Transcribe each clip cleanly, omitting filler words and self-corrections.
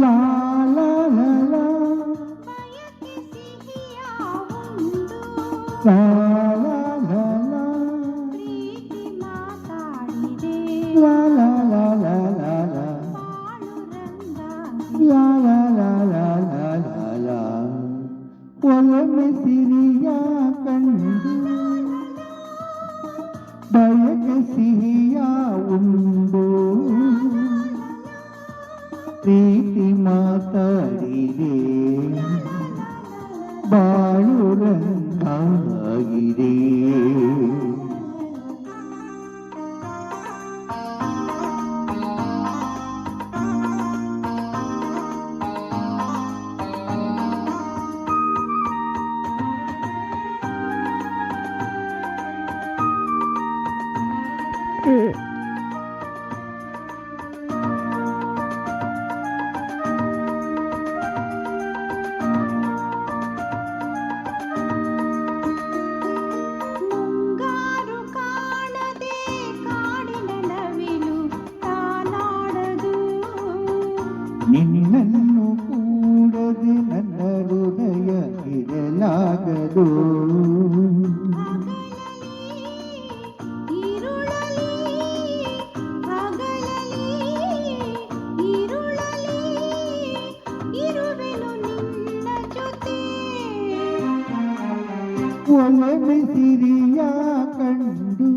ಲಾ ಲಾ ಲಾ ಲಾ ಬಯಕೆ ಸಿಹಿಯ ಉಂಡು ಲಾ ಲಾ ಲಾ ಲಾ ಪ್ರೀತಿ ಮಾತಾಡಿದೆ ಲಾ ಲಾ ಲಾ ಲಾ ಲಾ ಲಾ ಬಾಳು ರಂಗಾಗಿ ಲಾ ಲಾ ಲಾ ಲಾ ಲಾ ಲಾ ಲಾ ಒಲಮೆ ಸಿರಿಯ ಕಂಡು ಬಯಕೆ ಸಿಹಿಯ ಉಂಡು ಪ್ರೀತಿ ಮಾತಾಡಿದೆ ಬಾಳು ರಂಗಾಗಿದೆ ಮುಂಗಾರು ಕಾಣದೆ ಕಾಡಿನ ನವಿಲು ತಾನಾಡದು ನಿನ್ನನ್ನು ಕೂಡದೆ ನನ್ನ ಹೃದಯ ಇರಲಾಗದು ಒಲಮೆ ಸಿರಿಯ ಕಂಡು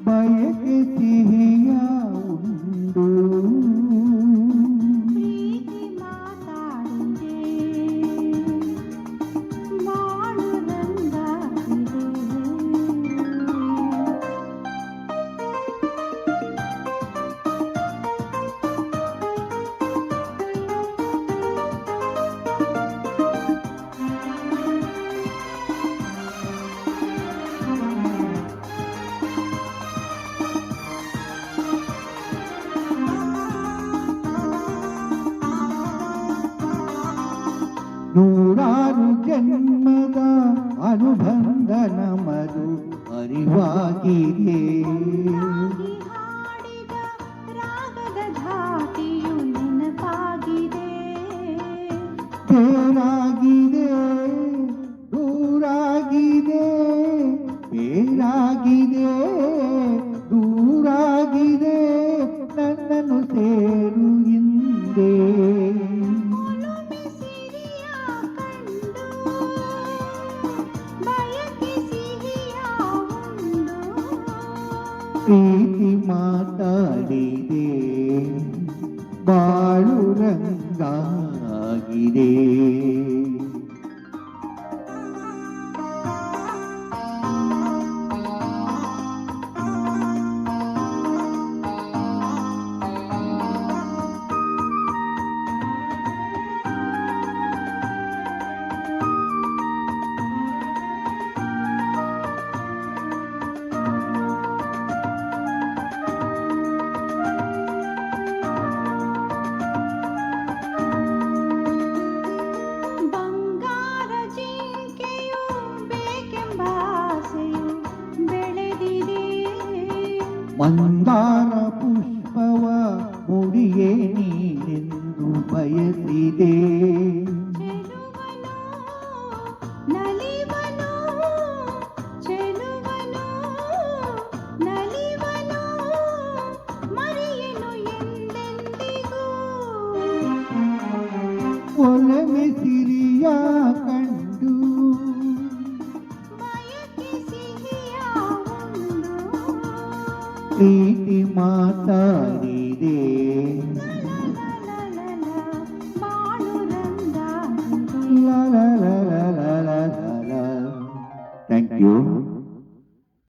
ಬಯಕೆ ಸಿಹಿಯ ಉಂಡು ಪ್ರೀತಿ ಮಾತಾಡಿದೆ ಬಾಳು ರಂಗಾಗಿದೆ ನೂರಾರು ಜನ್ಮದ ಅನುಬಂಧ ನಮದು ಅರಿವಾಗಿದೆ ರಾಗಿ ಹಾಡಿದ ರಾಗದ ಧಾಟಿಯು ನೆನಪಾಗಿದೆ ಬೇರಾಗಿದೆ ದೂರಾಗಿದೆ ಬೇರಾಗಿದೆ ದೂರಾಗಿದೆ ನನ್ನನ್ನು ಸೇರು ಹಿಂದೆ ಒಲುಮೆ ಸಿರಿಯ ಕಂಡು ಬಯಕೆ ಸಿಹಿಯ ಉಂಡು ಪ್ರೀತಿ ಮಾತಾಡಿದೆ ಬಾಳು ರಂಗಾಗಿದೆ ಬಂಗಾರ ಜಿಂಕೆಯು ಬೇಕೆಂಬ ಆಸೆಯು ಬೆಳೆದಿದೆ ಮಂದಾರ ಪುಷ್ಪವ ಮುಡಿಯೇ ನೀನೆಂದು ಬಯಸಿದೆ ನಲಿವನು ಚೆಲುವನು ನಲಿವನು ಮರೆಯನು ಎಂದೆಂದಿಗೂ ಒಲಮೆ ಸಿರಿಯ ಕಂಡು ಬಯಕೆ ಸಿಹಿಯ ಉಂಡು ಪ್ರೀತಿ ಮಾತಾಡಿದೆ